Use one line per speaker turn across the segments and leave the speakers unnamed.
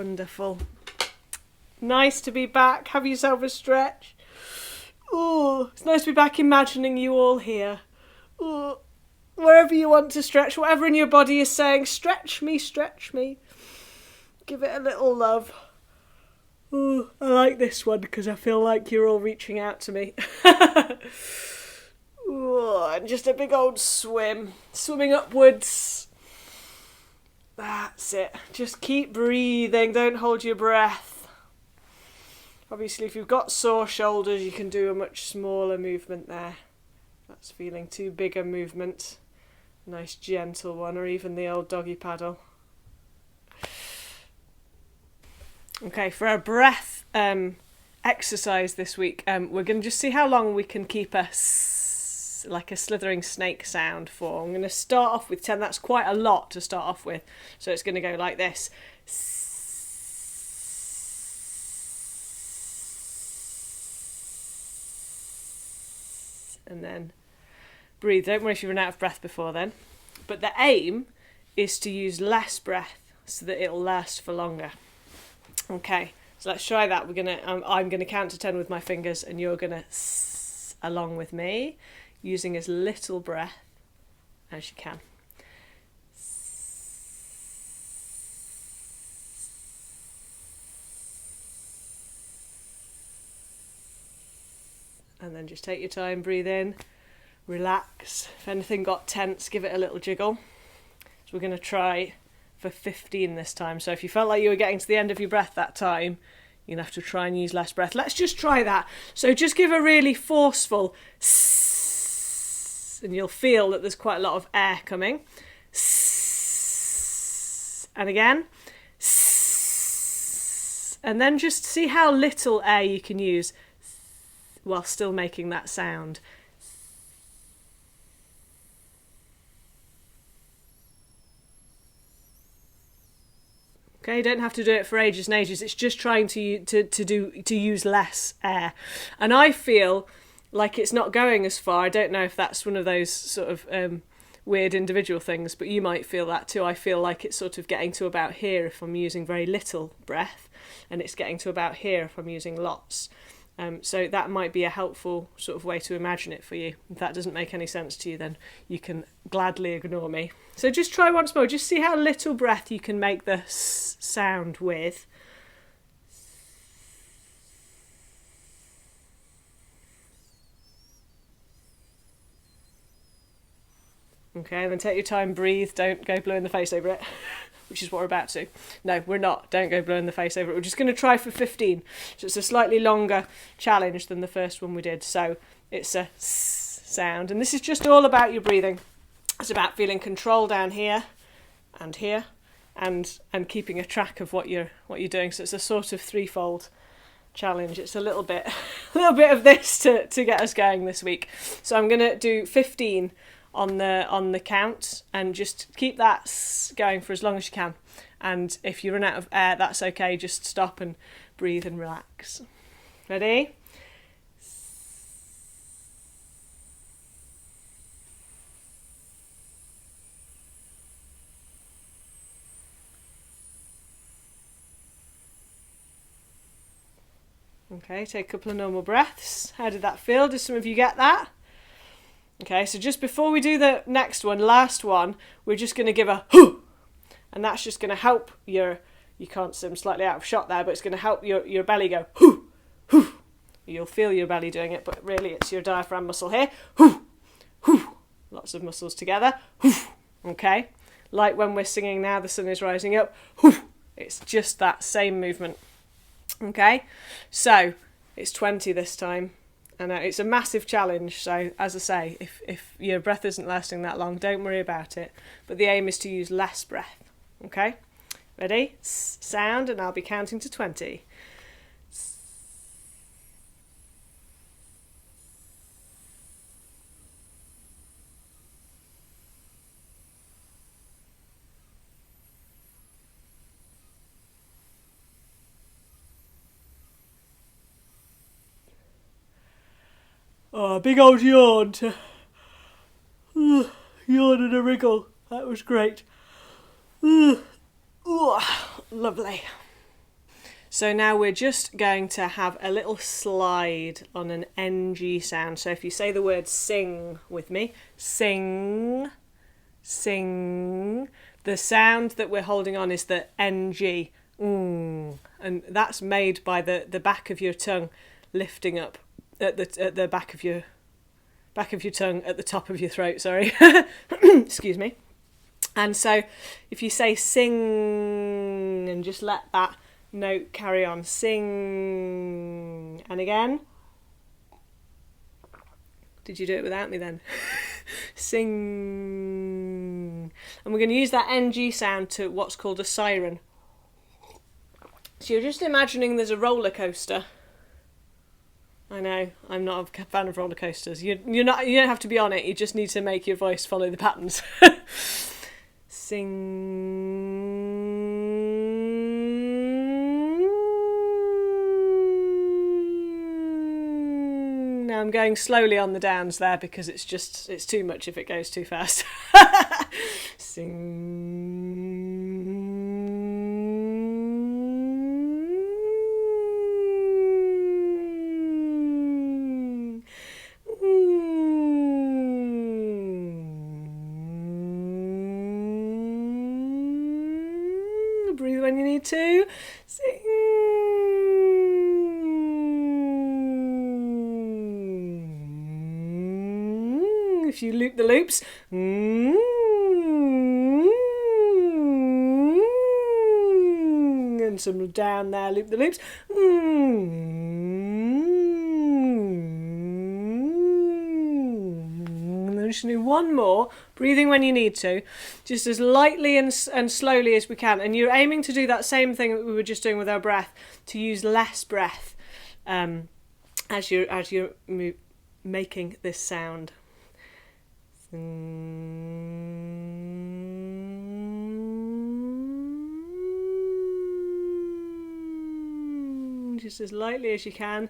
Wonderful. Nice to be back. Have yourself a stretch. Oh, it's nice to be back imagining you all here. Oh, wherever you want to stretch, whatever in your body is saying, stretch me, stretch me. Give it a little love. Oh, I like this one because I feel like you're all reaching out to me. Oh, and just a big old swim. Swimming upwards. That's it. Just keep breathing. Don't hold your breath. Obviously, if you've got sore shoulders, you can do a much smaller movement there. That's feeling too big a movement. Nice gentle one, or even the old doggy paddle. Okay, for our breath exercise this week, we're going to just see how long we can keep like a slithering snake sound for. I'm going to start off with 10. That's quite a lot to start off with. So it's going to go like this. And then breathe. Don't worry if you run out of breath before then. But the aim is to use less breath so that it'll last for longer. Okay, so let's try that. I'm gonna count to 10 with my fingers, and you're gonna along with me, using as little breath as you can. And then just take your time, breathe in, relax. If anything got tense, give it a little jiggle. So we're going to try for 15 this time. So if you felt like you were getting to the end of your breath that time, you're going to have to try and use less breath. Let's just try that. So just give a really forceful and you'll feel that there's quite a lot of air coming. And again. And then just see how little air you can use while still making that sound. Okay, you don't have to do it for ages and ages. It's just trying to use less air. And I feel like it's not going as far. I don't know if that's one of those sort of weird individual things, but you might feel that too. I feel like it's sort of getting to about here if I'm using very little breath, and it's getting to about here if I'm using lots. So that might be a helpful sort of way to imagine it for you. If that doesn't make any sense to you, then you can gladly ignore me. So just try once more. Just see how little breath you can make the sound with. Okay, then take your time, breathe. Don't go blue in the face over it. Which is what we're about to. No, we're not. Don't go blue in the face over it. We're just going to try for 15. So it's a slightly longer challenge than the first one we did. So it's a sound. And this is just all about your breathing. It's about feeling control down here and here and keeping a track of what you're doing. So it's a sort of threefold challenge. It's a little bit of this to get us going this week. So I'm going to do 15 on the count, and just keep that going for as long as you can. And if you run out of air, that's okay. Just stop and breathe and relax. Ready? Okay, take a couple of normal breaths. How did that feel? Did some of you get that? Okay, so just before we do the next one, last one, we're just going to give a hoo, and that's just going to help you can't see, I'm slightly out of shot there, but it's going to help your belly go hoo, hoo. You'll feel your belly doing it, but really it's your diaphragm muscle here. Hoo, hoo. Lots of muscles together. Hoo. Okay, like when we're singing Now the Sun is Rising Up. Hoo. It's just that same movement. Okay, so it's 20 this time. And it's a massive challenge, so as I say, if your breath isn't lasting that long, don't worry about it. But the aim is to use less breath, okay? Ready? Sound, and I'll be counting to 20. Oh, a big old yawn to yawn and a wriggle. That was great. Lovely. So now we're just going to have a little slide on an NG sound. So if you say the word sing with me, sing, sing, the sound that we're holding on is the NG, and that's made by the back of your tongue lifting up at the back of your tongue at the top of your throat, sorry. Excuse me. And so if you say sing and just let that note carry on, sing, and again. Did you do it without me then? Sing. And we're going to use that NG sound to what's called a siren. So you're just imagining there's a roller coaster. I know, I'm not a fan of roller coasters. You don't have to be on it, you just need to make your voice follow the patterns. Sing. Now I'm going slowly on the downs there because it's too much if it goes too fast. Sing. Breathe when you need to. Sing. If you loop the loops. And some down there, loop the loops. Just do one more, breathing when you need to, just as lightly and slowly as we can. And you're aiming to do that same thing that we were just doing with our breath, to use less breath as you're making this sound. Just as lightly as you can.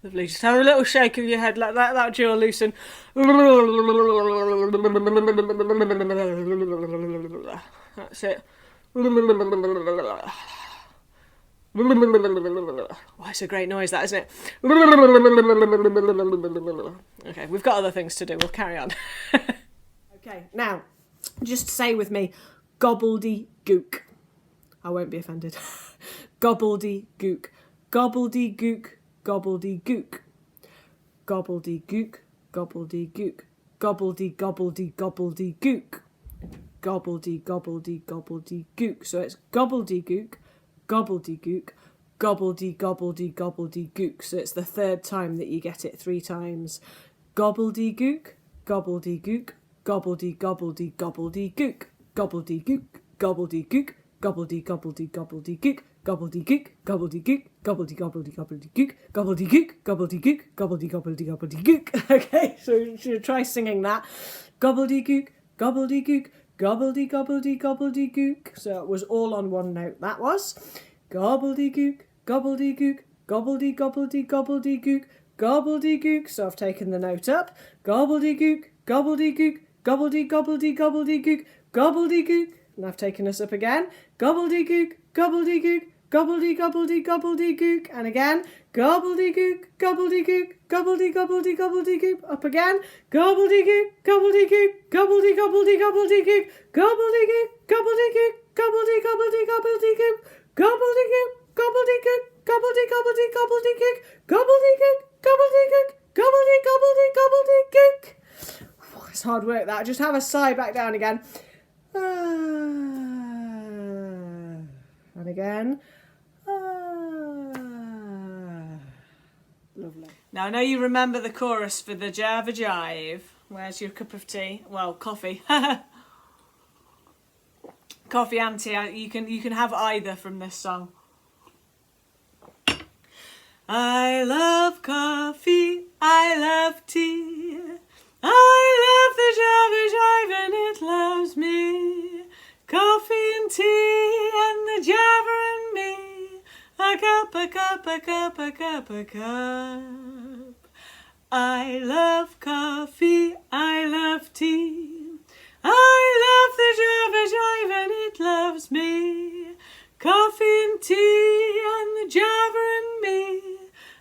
Lovely. Just have a little shake of your head like that. That jaw loosen. That's it. Oh, it's a great noise, that, isn't it? Okay, we've got other things to do. We'll carry on. Okay, now, just say with me, gobbledygook. I won't be offended. Gobbledygook. Gobbledygook. Gobbledygook. Gobbledygook. Gobbledygook. Gobbledy gobbledy gobbledygook. Gobbledy gobbledy gobbledygook. So it's gobbledygook, gobbledygook, gobbledy gobbledy gobbledygook. So it's the third time that you get it 3 times. Gobbledygook, gobbledygook, gobbledy gobbledy gobbledygook. Gobbledygook, gobbledygook, gobbledy gobbledy gobbledygook. Gobbledygook, gobbledygook, gobbledy gobbledy gobbledygook, gobbledygook, gobbledygook, gobbledy gobbledy gobbledygook. Okay, so you should try singing that. Gobbledygook, gobbledygook, gobbledy gobbledy gobbledygook. So it was all on one note, that was. Gobbledygook, gobbledygook, gobbledy gobbledy gobbledygook, gobbledygook. So I've taken the note up. Gobbledygook, gobbledygook, gobbledy gobbledy gobbledygook, gobbledygook. And I've taken us up again. Gobbledygook, gobbledygook, gobbledy gobbledy gobbledygook. And again. Gobbledygook, gobbledygook, gobbledy gobbledy gobbledygook. Up again. Gobbledygook, gobbledygook, gobbledy gobbledy gobbledygook. Gobbledygook, gobbledygook, gobbledy gobbledy gobbledygook. Gobbledygook, gobbledygook, gobbledy gobbledy gobbledygook. Gobbledygook, gobbledygook, gobbledy gobbledy gobbledygook. It's hard work that. Just have a sigh back down again. And again. Lovely. Now I know you remember the chorus for the Java Jive. Where's your cup of tea? Well, coffee. Coffee and tea. You can have either from this song. I love coffee, I love tea. I love the Java Jive and it loves me. Coffee and tea and the Java and me. A cup, a cup, a cup, a cup, a cup. I love coffee, I love tea. I love the Java Jive and it loves me. Coffee and tea and the Java and me.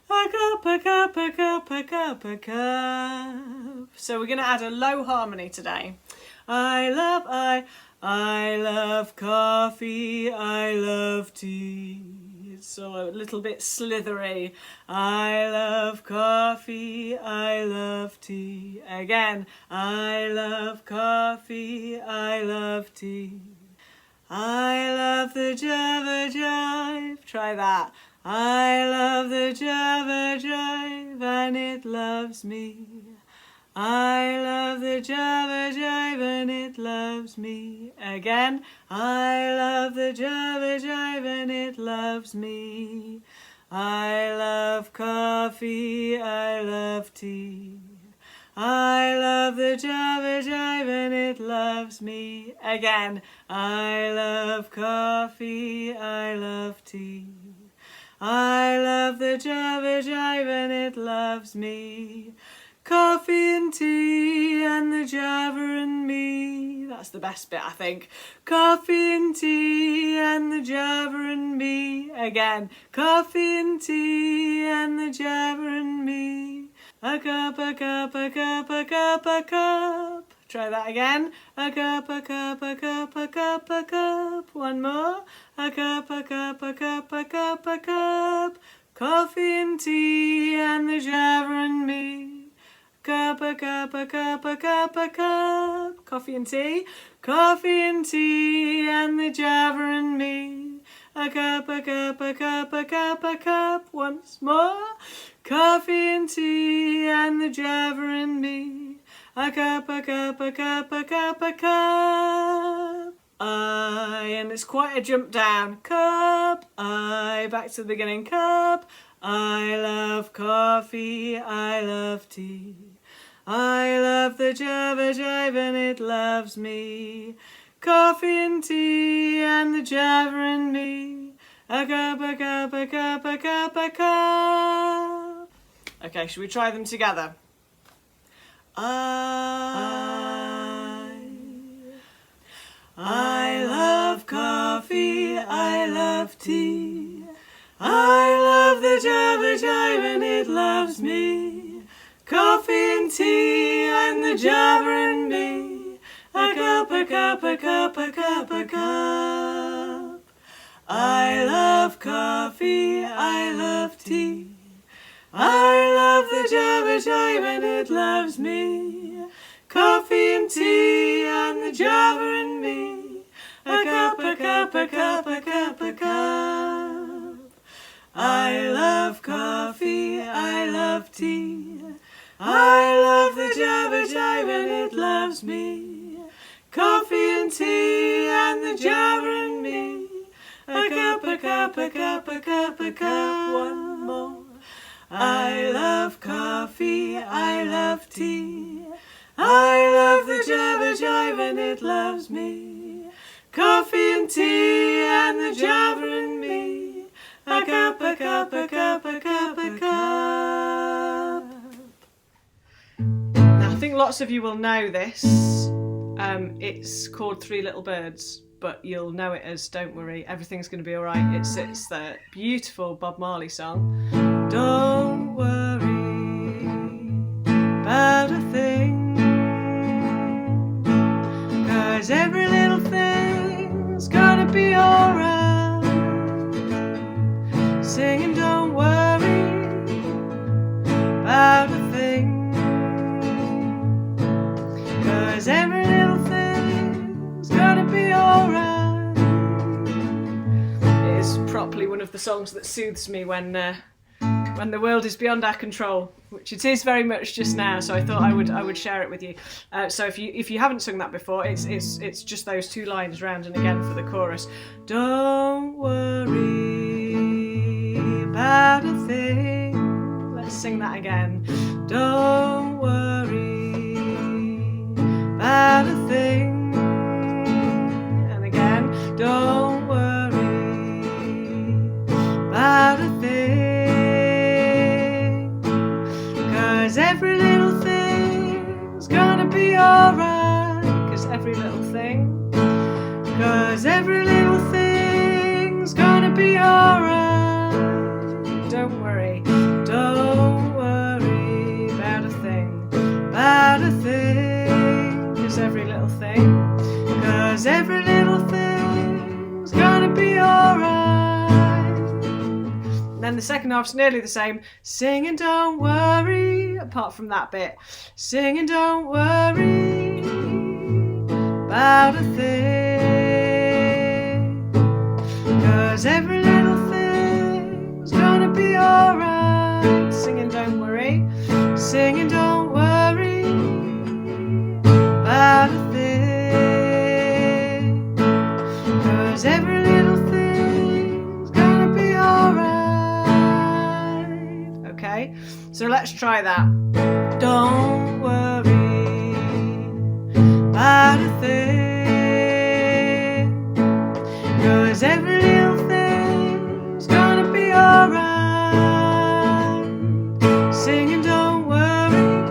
A cup, a cup, a cup, a cup, a cup. So we're going to add a low harmony today. I love coffee, I love tea. It's a little bit slithery. I love coffee, I love tea. Again, I love coffee, I love tea. I love the Java Jive. Try that. I love the Java Jive and it loves me. I love the Java Jive and it loves me. Again, I love the Java Jive and it loves me. I love coffee, I love tea. I love the Java Jive and it loves me. Again, I love coffee, I love tea. I love the Java Jive and it loves me. Coffee and tea and the Java and me. That's the best bit, I think. Coffee and tea and the Java and me. Again, coffee and tea and the Java and me. A cup, a cup, a cup, a cup, a cup. Try that again. A cup, a cup, a cup, a cup, a cup. One more. A cup, a cup, a cup, a cup, a cup. Coffee and tea and the Java and me. Cup, a cup, a cup, a cup, a cup. Coffee and tea. Coffee and tea and the Java and me. A cup, a cup, a cup, a cup, a cup. Once more. Coffee and tea and the Java and me. A cup, a cup, a cup, a cup, a cup. And it's quite a jump down. Cup, back to the beginning. Cup, I love coffee, I love tea. I love the Java Jive and it loves me. Coffee and tea and the Java and me. A cup, a cup, a cup, a cup, a cup. Okay, should we try them together? I love coffee, I love tea. I love the Java Jive and it loves me. Coffee and tea and the Java and me. A cup, a cup, a cup, a cup, a cup. I love coffee, I love tea. I love the Java Jive and it loves me. Coffee and tea and the Java and me. A cup, a cup, a cup, a cup, a cup. I love coffee, I love tea. I love the Java Jive and it loves me. Coffee and tea and the Java and me. A cup, a cup, a cup, a cup, a cup. One more. I love coffee, I love tea. I love the Java Jive and it loves me. Coffee and tea and the Java and me. A cup, a cup, a cup, a cup, a cup. Now I think lots of you will know this. It's called Three Little Birds, but you'll know it as Don't Worry, Everything's Gonna Be Alright. It's the beautiful Bob Marley song. Don't worry about a thing, 'cause every little thing's gonna be alright. Singing don't worry about a thing, 'cause every little thing's gonna be alright. It's properly one of the songs that soothes me when the world is beyond our control, which it is very much just now. So I thought I would share it with you. So if you haven't sung that before, it's just those two lines round and again for the chorus. Don't worry about a thing, sing that again. Don't worry about a thing. And again, don't worry about a thing. 'Cause every little thing's gonna be alright. 'Cause every little thing. 'Cause every little thing's gonna be alright. Don't worry about a thing, about a thing. 'Cause every little thing, 'cause every little thing's gonna be alright. And then the second half's nearly the same. Singing don't worry, apart from that bit. Singing don't worry about a thing. 'Cause every little thing's gonna be alright. Singing don't worry. Singing don't worry about a thing. 'Cause every little thing's gonna be alright. Okay, so let's try that. Don't worry about a thing. 'Cause every little thing's gonna be alright. Singing don't worry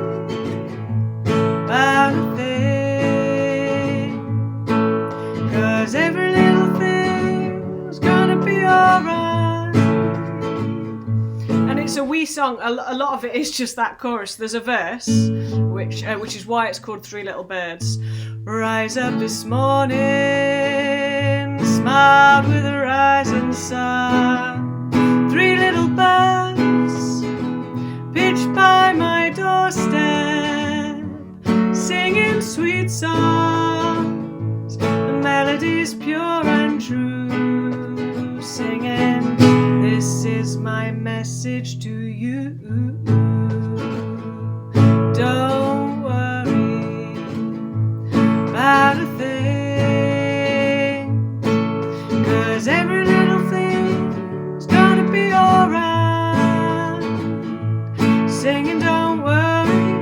about a thing. 'Cause every little thing's gonna be alright. And it's a wee song. A lot of it is just that chorus. There's a verse, which is why it's called Three Little Birds. Rise up this morning, smiled with the rising sun. Three little birds pitched by my doorstep, singing sweet songs, the melodies pure and true, singing, this is my message to you. Don't worry about a thing, 'cause every little thing's gonna be alright. Singing don't worry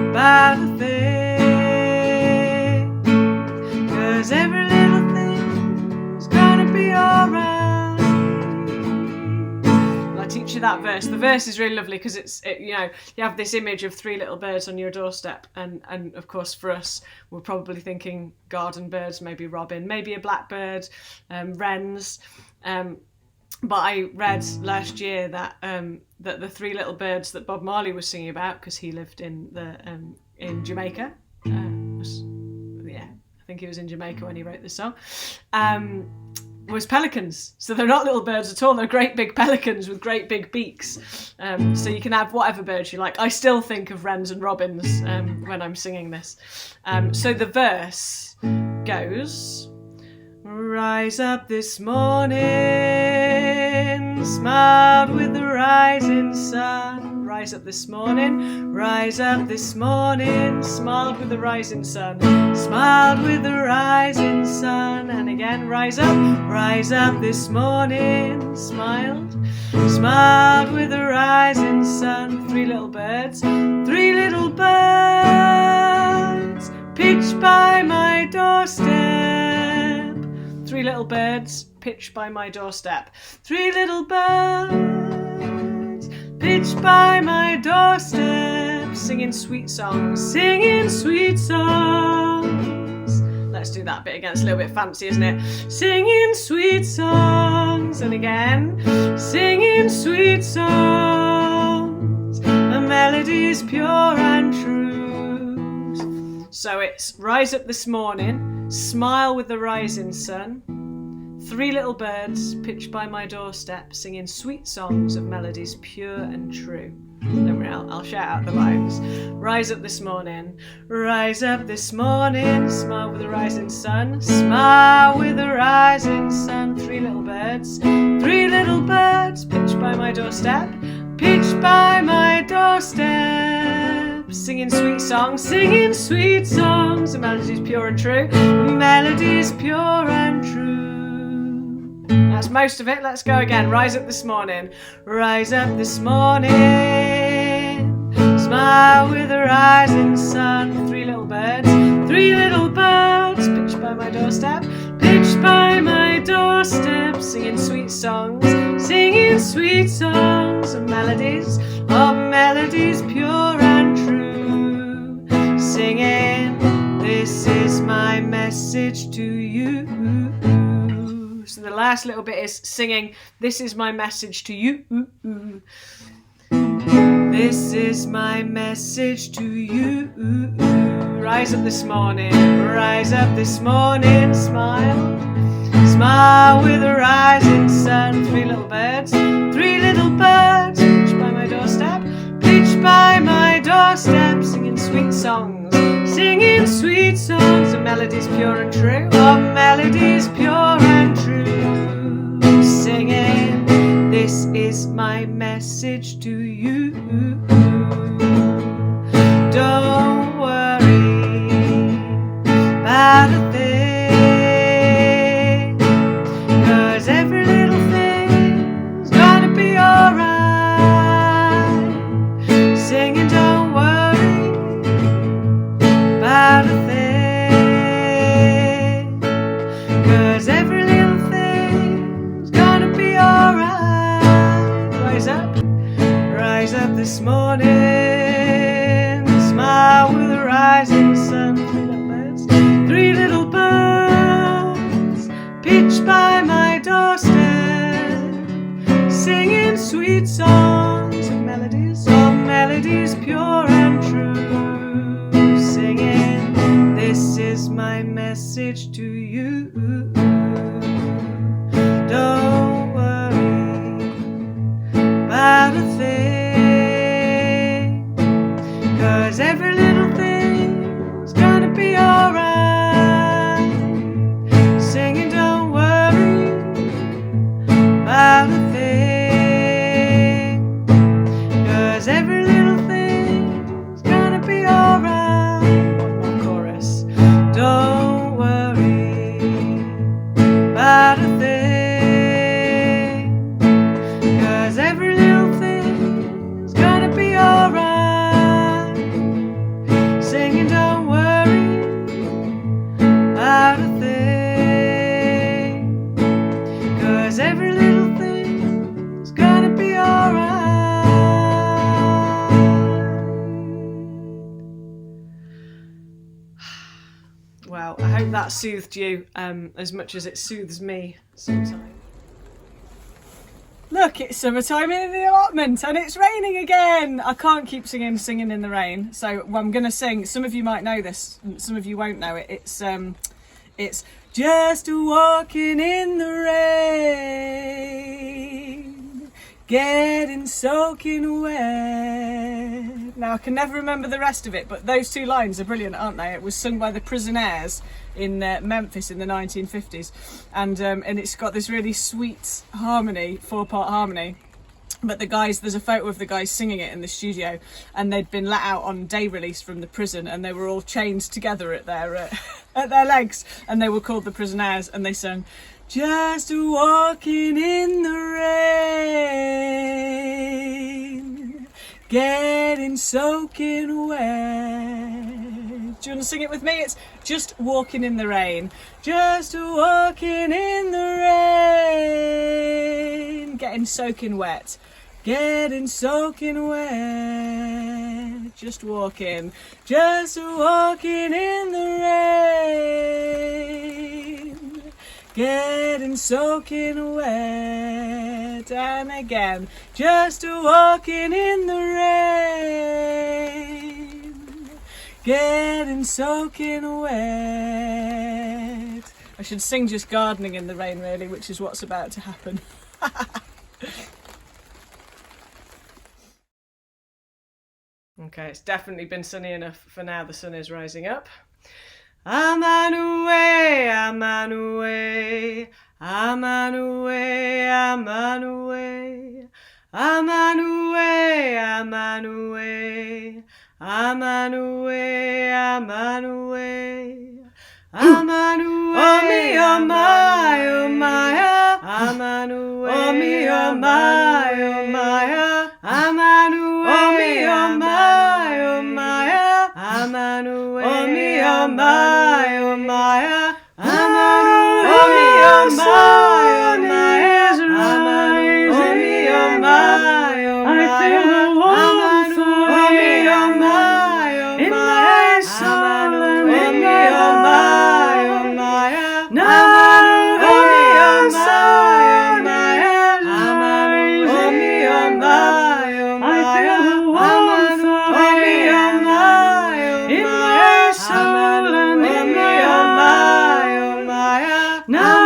about a thing, 'cause every little thing's gonna be alright. I'll teach you that verse. The verse is really lovely because you have this image of three little birds on your doorstep, and of course for us we're probably thinking garden birds, maybe robin, maybe a blackbird, wrens. But I read last year that the three little birds that Bob Marley was singing about, because he lived in Jamaica. I think he was in Jamaica when he wrote this song. Was pelicans. So they're not little birds at all. They're great big pelicans with great big beaks. So you can have whatever birds you like. I still think of wrens and robins when I'm singing this. So the verse goes. Rise up this morning, smiled with the rising sun. Rise up this morning, rise up this morning, smiled with the rising sun. Smiled with the rising sun. And again, rise up this morning, smiled with the rising sun. Three little birds pitched by my doorstep. Three little birds pitched by my doorstep. Three little birds pitched by my doorstep, singing sweet songs, singing sweet songs. Let's do that bit again. It's a little bit fancy, isn't it? Singing sweet songs, and again, singing sweet songs. The melody is pure and true. So it's rise up this morning, smile with the rising sun. Three little birds pitched by my doorstep, singing sweet songs of melodies pure and true. Don't worry, I'll shout out the lines. Rise up this morning, smile with the rising sun. Smile with the rising sun. Three little birds pitched by my doorstep, singing sweet songs, the melodies pure and true, melodies pure and true. That's most of it. Let's go again. Rise up this morning. Rise up this morning. Smile with the rising sun. Three little birds pitched by my doorstep. Pitched by my doorstep. Singing sweet songs of melodies pure and true. Singing, this is my message to you. So the last little bit is singing, this is my message to you. This is my message to you. Rise up this morning, smile. Smile with the rising sun. Three little birds, pitched by my doorstep, singing sweet songs of melodies pure and true, singing, this is my message to you. Don't worry about a thing, 'cause every little thing's gonna be alright. Singing, don't worry about a thing, 'cause every little thing's gonna be alright. Rise up this morning, smile with the rising sun. Three little birds, pitched by my doorstep, singing sweet songs of melodies pure and true. Singing, this is my message to you. Don't worry about a thing, 'cause every little thing's gonna be alright. Singing, don't worry about a thing, 'cause every little thing's gonna be alright. One more chorus. Don't worry about a thing, 'cause every little thing's gonna be alright. Singing, don't worry about a thing, 'cause every little thing's gonna be alright. Well, I hope that soothed you as much as it soothes me sometimes. Look, it's summertime in the allotment and it's raining again. I can't keep singing in the rain, so I'm going to sing. Some of you might know this, some of you won't know it. It's just walking in the rain, getting soaking wet. Now, I can never remember the rest of it, but those two lines are brilliant, aren't they? It was sung by the Prisonaires in Memphis in the 1950s, and it's got this really sweet harmony, 4-part harmony. But there's a photo of the guys singing it in the studio, and they'd been let out on day release from the prison, and they were all chained together at their at their legs, and they were called the Prisonaires, and they sang, just walking in the rain, getting soaking wet. Do you want to sing it with me? It's just walking in the rain. Just walking in the rain, getting soaking wet. Getting soaking wet. Just walking in the rain. Getting soaking wet. And again, just walking in the rain. Getting soaking wet. I should sing just gardening in the rain, really, which is what's about to happen. Okay, it's definitely been sunny enough for now. The sun is rising up. I'm on away, I'm on away, I'm on away, I'm on away, I'm on away, I'm on away, I'm on away, I'm on away, Amanuwe, oh me, oh my, oh my, Amanuwe, oh me, oh my, oh my, Amanuwe, oh me, oh my, oh my, Amanuwe, oh me, oh my, oh my, Amanuwe, oh me, oh my, oh my, Amanuwe, oh me, oh my, oh my, I feel the warmth, oh me, oh my, oh my, in my soul and in my heart, oh my, now, oh me, oh my, oh my, Amanuwe, oh me, oh my, oh my, I feel the warmth, oh me, oh my, oh my, in my soul and in my heart, oh my, now.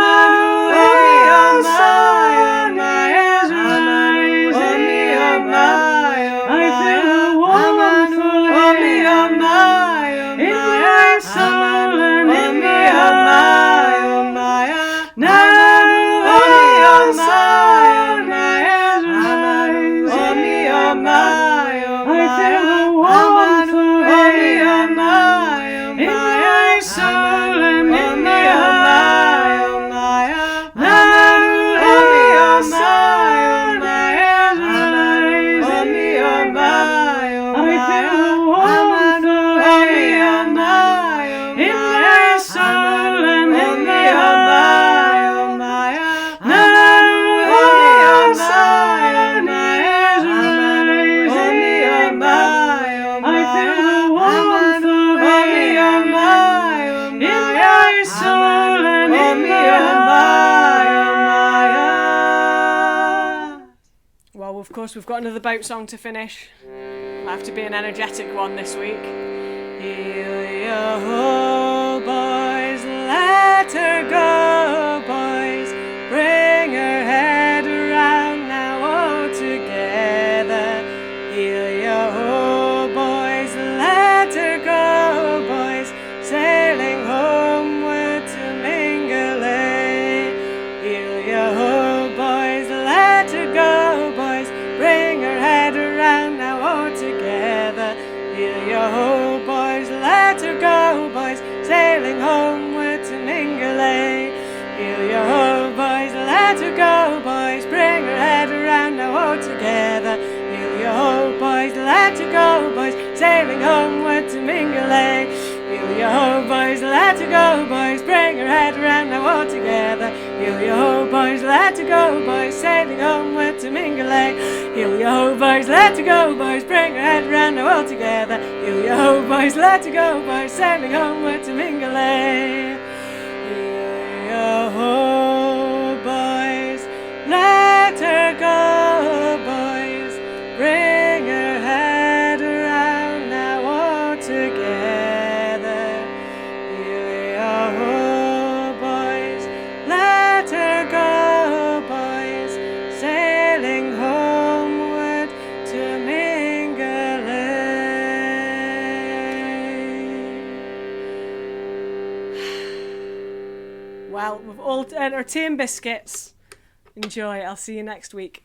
Of course, we've got another boat song to finish. Might have to be an energetic one this week. Heel-yo-ho, boys, let her go, boys. Bring her head around now, all together. Heel-yo-ho, boys, let her go, boys. Sailing homeward to Mingulay. Heel-yo-ho, boys, let her go, boys. Bring her head around now, all together. Heel-yo-ho, boys, let her go, boys. Sailing homeward to Mingulay. Heel-yo-ho, boys, let her go, boys. Bring her head around now, all together. Heel-yo-ho, boys, let her go, boys. Sailing homeward to Mingulay. Heel-yo-ho, boys, let her go, boys. Bring her head around now, all together. Heel-yo-ho, boys, let her go, boys. Sailing homeward to Mingulay. Heel-yo-ho, boys, let her go, boys. Bring her head around now, all together. Heel-yo-ho, boys, let her go, boys. Sailing homeward to Mingulay. Heel-yo-ho, boys, let her go, boys. Bring her head around now, all together. Heel-yo-ho, boys, let her go, boys. Sailing homeward to Mingulay. Well, we've all entertained biscuits. Enjoy. I'll see you next week.